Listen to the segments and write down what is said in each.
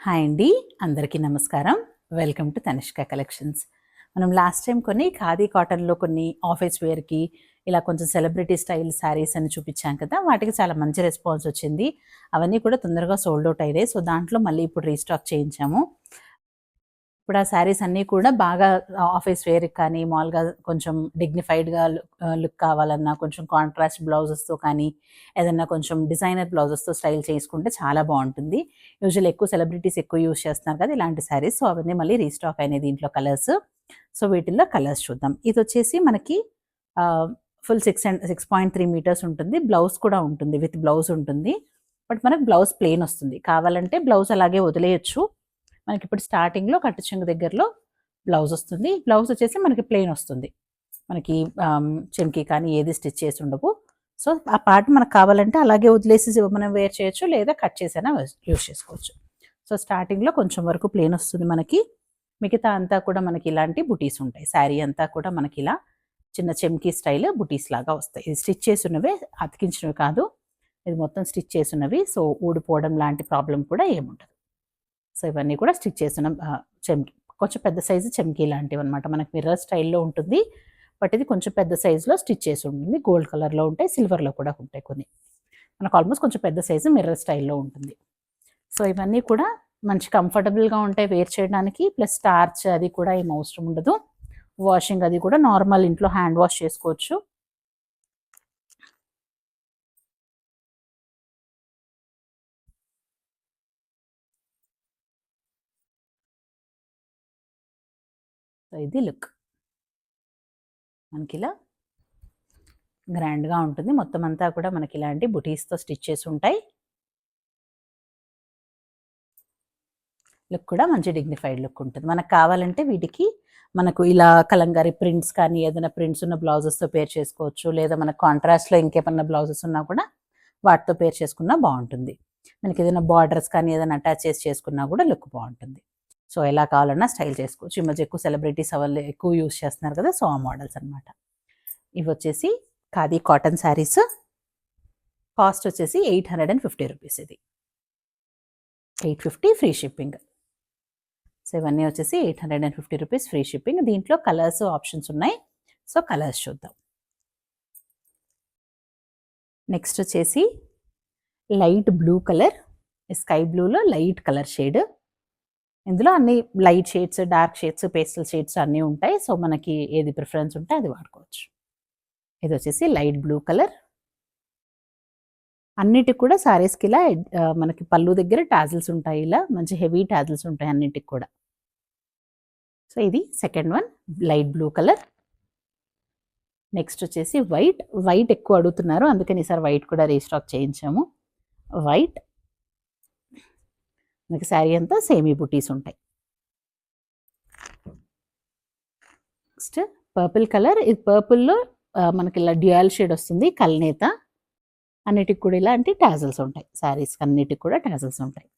Hi అండి, అందరికీ నమస్కారం. Welcome to Tanishq collections. మనం లాస్ట్ టైం కొన్ని ఖాదీ కాటన్లో కొన్ని ఆఫీస్ వేర్కి ఇలా కొంచెం సెలబ్రిటీ స్టైల్ శారీస్ అని చూపించాం కదా. వాటికి చాలా మంచి రెస్పాన్స్ వచ్చింది. అవన్నీ కూడా తొందరగా సోల్డ్ అవుట్ అయ్యాయి. సో దాంట్లో మళ్ళీ ఇప్పుడు రీస్టాక్ చేయించాము. ఇప్పుడు ఆ శారీస్ అన్నీ కూడా బాగా ఆఫీస్ వేర్కి కానీ మామూలుగా కొంచెం డిగ్నిఫైడ్గా లుక్ కావాలన్నా కొంచెం కాంట్రాస్ట్ బ్లౌజెస్తో కానీ ఏదన్నా కొంచెం డిజైనర్ బ్లౌజెస్తో స్టైల్ చేసుకుంటే చాలా బాగుంటుంది. యూజువల్ ఎక్కువ సెలబ్రిటీస్ ఎక్కువ యూజ్ చేస్తున్నారు కదా ఇలాంటి శారీస్. సో అవన్నీ మళ్ళీ రీస్టాక్ అయినాయి దీంట్లో కలర్స్. సో వీటిల్లో కలర్స్ చూద్దాం. ఇది వచ్చేసి మనకి ఫుల్ 6.3 మీటర్స్ ఉంటుంది. బ్లౌజ్ కూడా ఉంటుంది, విత్ బ్లౌజ్ ఉంటుంది. బట్ మనకు బ్లౌజ్ ప్లెయిన్ వస్తుంది. కావాలంటే బ్లౌజ్ అలాగే వదిలేయచ్చు. మనకి ఇప్పుడు స్టార్టింగ్లో కట్టు చెంగు దగ్గరలో బ్లౌజ్ వస్తుంది. బ్లౌజ్ వచ్చేసి మనకి ప్లెయిన్ వస్తుంది. మనకి చెంకి కానీ ఏది స్టిచ్ చేసి ఉండవు. సో ఆ పార్ట్ మనకు కావాలంటే అలాగే వదిలేసి మనం వేర్ చేయొచ్చు, లేదా కట్ చేసైనా యూజ్ చేసుకోవచ్చు. సో స్టార్టింగ్లో కొంచెం వరకు ప్లెయిన్ వస్తుంది మనకి. మిగతా అంతా కూడా మనకి ఇలాంటి బుటీస్ ఉంటాయి. శారీ అంతా కూడా మనకి ఇలా చిన్న చెంకీ స్టైల్ బుటీస్ లాగా వస్తాయి. ఇది స్టిచ్ చేసినవే, అతికించినవి కాదు. ఇది మొత్తం స్టిచ్ చేసినవి. సో ఊడిపోవడం లాంటి ప్రాబ్లం కూడా ఏముండదు. సో ఇవన్నీ కూడా స్టిచ్ చేసిన చెంకి, కొంచెం పెద్ద సైజు చెంకీ లాంటివి అనమాట. మనకి మిర్రర్ స్టైల్లో ఉంటుంది. బట్ ఇది కొంచెం పెద్ద సైజులో స్టిచ్ చేసి ఉంటుంది. గోల్డ్ కలర్లో ఉంటాయి, సిల్వర్లో కూడా ఉంటాయి కొన్ని. మనకు ఆల్మోస్ట్ కొంచెం పెద్ద సైజు మిర్రర్ స్టైల్లో ఉంటుంది. సో ఇవన్నీ కూడా మంచి కంఫర్టబుల్గా ఉంటాయి వేర్ చేయడానికి. ప్లస్ స్టార్చ్ అది కూడా ఏం అవసరం ఉండదు. వాషింగ్ అది కూడా నార్మల్ ఇంట్లో హ్యాండ్ వాష్ చేసుకోవచ్చు. సో ఇది లుక్ మనకి ఇలా గ్రాండ్గా ఉంటుంది. మొత్తం అంతా కూడా మనకి ఇలాంటి బుటీస్తో స్టిచ్ చేసి ఉంటాయి. లుక్ కూడా మంచి డిగ్నిఫైడ్ లుక్ ఉంటుంది. మనకు కావాలంటే వీటికి మనకు ఇలా కలంకారీ ప్రింట్స్ కానీ ఏదైనా ప్రింట్స్ ఉన్న బ్లౌజెస్తో పేర్ చేసుకోవచ్చు. లేదా మనకు కాంట్రాస్ట్లో ఇంకేమన్నా బ్లౌజెస్ ఉన్నా కూడా వాటితో పేర్ చేసుకున్నా బాగుంటుంది. మనకి ఏదైనా బార్డర్స్ కానీ ఏదైనా అటాచ్ చేసి చేసుకున్నా కూడా లుక్ బాగుంటుంది. సో ఎలా కావాలన్నా స్టైల్ చేసుకోవచ్చు. ఈ మధ్య ఎక్కువ సెలబ్రిటీస్ అవన్నీ ఎక్కువ యూజ్ చేస్తున్నారు కదా. సో ఆ మోడల్స్ అనమాట. ఇవి వచ్చేసి ఖాదీ కాటన్ శారీస్. కాస్ట్ వచ్చేసి 850 రూపీస్. ఇది 850 ఫ్రీ షిప్పింగ్. సో ఇవన్నీ వచ్చేసి 850 రూపీస్ ఫ్రీ షిప్పింగ్. దీంట్లో కలర్స్ ఆప్షన్స్ ఉన్నాయి. సో కలర్స్ చూద్దాం. నెక్స్ట్ వచ్చేసి లైట్ బ్లూ కలర్, స్కై బ్లూలో లైట్ కలర్ షేడ్. ఇందులో అన్ని light shades, dark shades, pastel shades అన్నీ ఉంటాయి. సో మనకి ఏది ప్రిఫరెన్స్ ఉంటే అది వాడుకోవచ్చు. ఇది వచ్చేసి లైట్ బ్లూ కలర్. అన్నిటికి కూడా శారీస్కి ఇలా మనకి పళ్ళు దగ్గర టాజిల్స్ ఉంటాయి. ఇలా మంచి హెవీ టాజిల్స్ ఉంటాయి అన్నిటికి కూడా. సో ఇది second one, light blue colour. Next వచ్చేసి వైట్. వైట్ ఎక్కువ అడుగుతున్నారు, అందుకని ఈసారి వైట్ కూడా రీస్టాక్ చేయించాము. వైట్ మనకి శారీ అంతా సేమీ బుటీస్ ఉంటాయి. Next purple colour. ఇది పర్పుల్లో మనకి ఇలా డ్యూయల్ షేడ్ వస్తుంది, కల్నేత. అన్నిటికి కూడా ఇలాంటి టాజల్స్ ఉంటాయి. శారీస్ అన్నిటికి కూడా టాజల్స్ ఉంటాయి.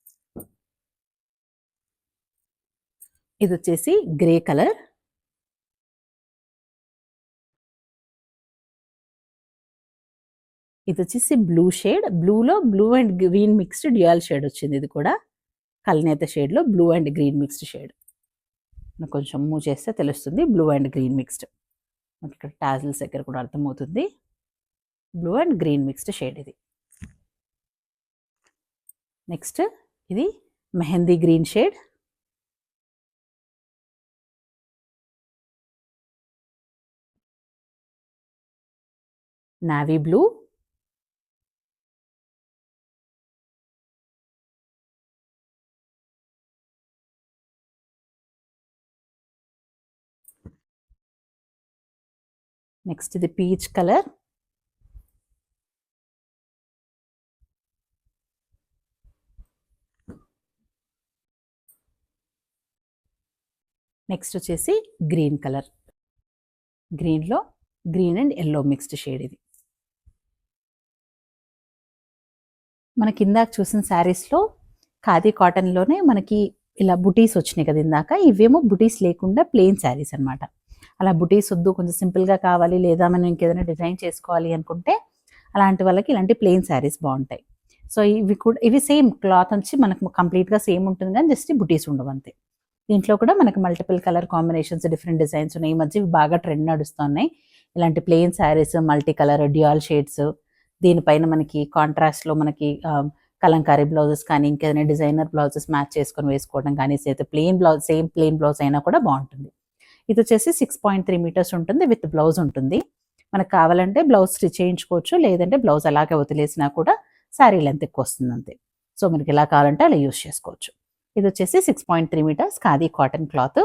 ఇది వచ్చేసి గ్రే కలర్. ఇది వచ్చేసి బ్లూ షేడ్. బ్లూలో blue and green mixed dual shade వచ్చింది. ఇది కూడా కల్నేత షేడ్లో blue and green mixed shade. కొంచెం మూవ్ చేస్తే తెలుస్తుంది, బ్లూ అండ్ గ్రీన్ మిక్స్డ్. మనకి ఇక్కడ టాజిల్స్ దగ్గర కూడా అర్థమవుతుంది. Blue and green mixed shade ఇది. నెక్స్ట్ ఇది mehndi green shade. Navy blue. Next ఇది పీచ్ కలర్. నెక్స్ట్ వచ్చేసి గ్రీన్ కలర్. గ్రీన్లో green and yellow mixed shade ఇది. మనకి ఇందాక చూసిన శారీస్లో ఖాదీ కాటన్లోనే మనకి ఇలా బుటీస్ వచ్చినాయి కదా ఇందాక. ఇవేమో బుటీస్ లేకుండా ప్లెయిన్ శారీస్ అనమాట. అలా బుటీస్ వద్దు, కొంచెం సింపుల్గా కావాలి, లేదా మనం ఇంకేదైనా డిజైన్ చేసుకోవాలి అనుకుంటే అలాంటి వాళ్ళకి ఇలాంటి ప్లెయిన్ శారీస్ బాగుంటాయి. సో ఇవి సేమ్ క్లాత్ వచ్చి మనకు కంప్లీట్గా సేమ్ ఉంటుంది కానీ జస్ట్ బుటీస్ ఉండవు అంతే. దీంట్లో కూడా మనకు multiple colour combinations, different designs ఉన్నాయి. ఈ మధ్య ఇవి బాగా ట్రెండ్ నడుస్తున్నాయి. ఇలాంటి plain saris, multi colour dual shades, దీనిపైన మనకి కాంట్రాస్ట్లో మనకి కలంకారీ బ్లౌజెస్ కానీ ఇంకేదైనా డిజైనర్ బ్లౌజెస్ మ్యాచ్ చేసుకొని వేసుకోవడం కానీ, అయితే plain blouse, same plain blouse అయినా కూడా బాగుంటుంది. ఇది వచ్చేసి 6.3 మీటర్స్ ఉంటుంది, విత్ బ్లౌజ్ ఉంటుంది. మనకు కావాలంటే బ్లౌజ్ స్టిచ్ చేయించుకోవచ్చు, లేదంటే బ్లౌజ్ అలాగే వదిలేసినా కూడా శారీ లెంత్ ఎక్కువ వస్తుంది అంతే. సో మనకి ఎలా కావాలంటే అలా యూస్ చేసుకోవచ్చు. ఇది వచ్చేసి 6.3 మీటర్స్ ఖాదీ కాటన్ క్లాత్.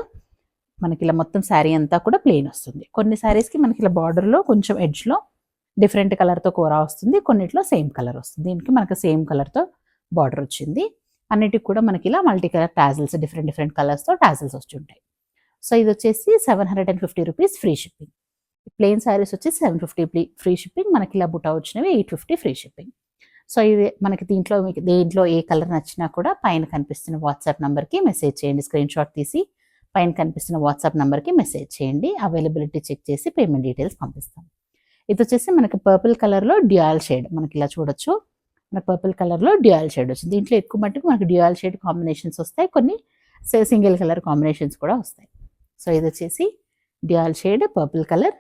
మనకి ఇలా మొత్తం శారీ అంతా కూడా ప్లెయిన్ వస్తుంది. కొన్ని శారీస్కి మనకి ఇలా బార్డర్లో కొంచెం ఎడ్జ్లో డిఫరెంట్ కలర్తో కూర వస్తుంది, కొన్నిట్లో సేమ్ కలర్ వస్తుంది. దీనికి మనకు సేమ్ కలర్తో బార్డర్ వచ్చింది. అన్నిటికి కూడా మనకి ఇలా మల్టీ కలర్ టాజిల్స్, డిఫరెంట్ కలర్స్తో టాజిల్స్ వచ్చి ఉంటాయి. సో ఇది వచ్చేసి 750 rupees free shipping. Plain saris వచ్చి 750 ఫ్రీ షిప్పింగ్. మనకి ఇలా బుటా వచ్చినవి 850 ఫ్రీ షిప్పింగ్. సో ఇది మనకి దేంట్లో ఏ కలర్ నచ్చినా కూడా పైన కనిపిస్తున్న వాట్సాప్ నెంబర్కి మెసేజ్ చేయండి. స్క్రీన్ షాట్ తీసి పైన కనిపిస్తున్న వాట్సాప్ నెంబర్కి మెసేజ్ చేయండి. అవైలబిలిటీ చెక్ చేసి పేమెంట్ డీటెయిల్స్ పంపిస్తాం. ఇది వచ్చేసి మనకి పర్పుల్ కలర్లో డ్యూయల్ షేడ్, మనకి ఇలా చూడొచ్చు. మనకి పర్పుల్ కలర్లో డ్యూయల్ షేడ్ వచ్చింది. దీంట్లో ఎక్కువ మట్టుకు మనకి డ్యూయల్ షేడ్ కాంబినేషన్స్ వస్తాయి, కొన్ని సింగిల్ కలర్ కాంబినేషన్స్ కూడా వస్తాయి. సో ఇది వచ్చేసి డ్యూయల్ షేడ్ పర్పుల్ కలర్.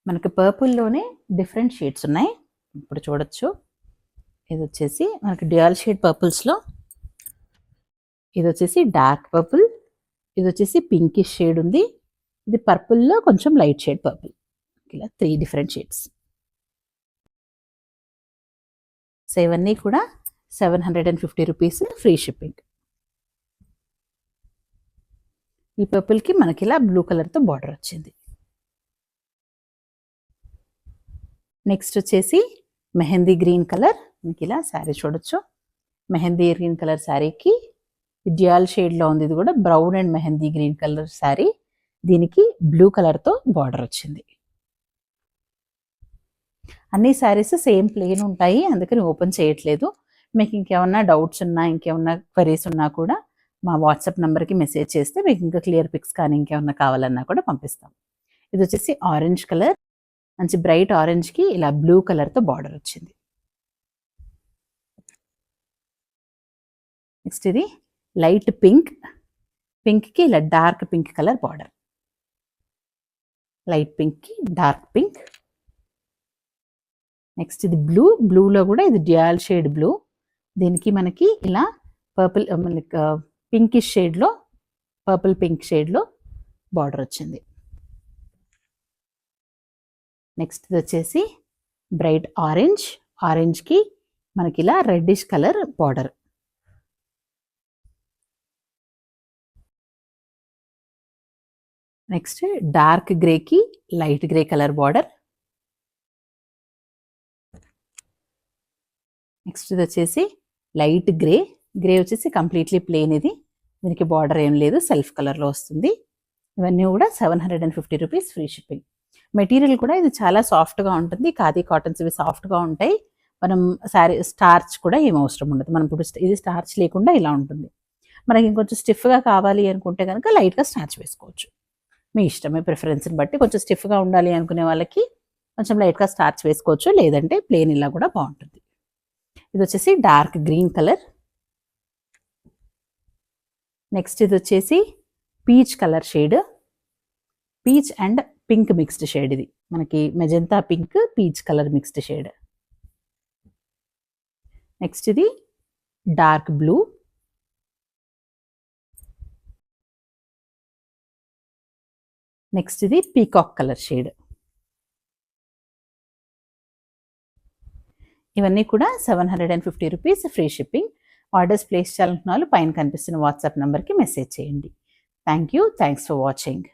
మనకి పర్పుల్లోనే డిఫరెంట్ షేడ్స్ ఉన్నాయి, ఇప్పుడు చూడొచ్చు. ఇది వచ్చేసి మనకి డ్యూయల్ షేడ్ పర్పుల్స్లో ఇది వచ్చేసి డార్క్ పర్పుల్, ఇది వచ్చేసి పింకిష్ షేడ్ ఉంది, ఇది పర్పుల్లో కొంచెం లైట్ షేడ్ పర్పుల్. ఇలా 3 డిఫరెంట్ షేడ్స్. సో ఇవన్నీ కూడా 750 రూపీస్ ఫ్రీ షిప్పింగ్. ఈ పర్పుల్కి మనకి ఇలా బ్లూ కలర్తో బార్డర్ వచ్చింది. నెక్స్ట్ వచ్చేసి మెహందీ గ్రీన్ కలర్. మీకు ఇలా శారీ చూడొచ్చు. మెహందీ గ్రీన్ కలర్ శారీకి డ్యూయల్ షేడ్లో ఉంది. ఇది కూడా brown and mehndi green colour sari. దీనికి బ్లూ కలర్తో బార్డర్ వచ్చింది. అన్ని శారీస్ సేమ్ ప్లెయిన్ ఉంటాయి, అందుకని ఓపెన్ చేయట్లేదు. మీకు ఇంకేమన్నా డౌట్స్ ఉన్నా, ఇంకేమన్నా క్వరీస్ ఉన్నా కూడా మా వాట్సాప్ నెంబర్కి మెసేజ్ చేస్తే మీకు ఇంకా క్లియర్ పిక్స్ కానీ ఇంకేమన్నా కావాలన్నా కూడా పంపిస్తాం. ఇది వచ్చేసి ఆరెంజ్ కలర్, మంచి బ్రైట్ ఆరెంజ్కి ఇలా బ్లూ కలర్తో బార్డర్ వచ్చింది. నెక్స్ట్ ఇది లైట్ పింక్, పింక్కి ఇలా dark pink colour border. Light పింక్కి డార్క్ పింక్. నెక్స్ట్ ఇది బ్లూ, బ్లూలో కూడా ఇది డ్యూయల్ షేడ్ బ్లూ. దీనికి మనకి ఇలా పర్పుల్ పింకిష్ షేడ్లో, పర్పుల్ పింక్ షేడ్లో బార్డర్ వచ్చింది. నెక్స్ట్ ఇది వచ్చేసి బ్రైట్ ఆరెంజ్, ఆరెంజ్కి మనకి ఇలా reddish colour border. Next dark గ్రేకి light grey colour border. Next ఇది వచ్చేసి లైట్ గ్రే, గ్రే వచ్చేసి కంప్లీట్లీ ప్లెయిన్. ఇది దీనికి బార్డర్ ఏం లేదు, సెల్ఫ్ కలర్లో వస్తుంది. ఇవన్నీ కూడా 750 రూపీస్ ఫ్రీ షిప్పింగ్. మెటీరియల్ కూడా ఇది చాలా సాఫ్ట్గా ఉంటుంది. ఖాదీ కాటన్స్ ఇవి సాఫ్ట్గా ఉంటాయి. మనం శారీ స్టార్చ్ కూడా ఏం అవసరం ఉండదు. మనం ఇప్పుడు ఇది స్టార్చ్ లేకుండా ఇలా ఉంటుంది. మనకి ఇంకొంచెం స్టిఫ్గా కావాలి అనుకుంటే కనుక లైట్గా స్టార్చ్ వేసుకోవచ్చు. మీ ఇష్టం, మీ ప్రిఫరెన్స్ని బట్టి. కొంచెం స్టిఫ్గా ఉండాలి అనుకునే వాళ్ళకి కొంచెం లైట్గా స్టార్చ్ వేసుకోవచ్చు, లేదంటే ప్లెయిన్ ఇలా కూడా బాగుంటుంది. ఇది వచ్చేసి డార్క్ గ్రీన్ కలర్. నెక్స్ట్ ఇది వచ్చేసి peach colour shade, peach and pink mixed shade. ఇది మనకి magenta pink, peach colour mixed shade. Next ఇది డార్క్ బ్లూ. నెక్స్ట్ ఇది పీకాక్ కలర్ షేడ్. ఇవన్నీ కూడా 750 rupees free shipping. Orders place చేయాలనుకున్న వాళ్ళు పైన కనిపిస్తున్న వాట్సాప్ నెంబర్కి మెసేజ్ చేయండి. Thanks for watching.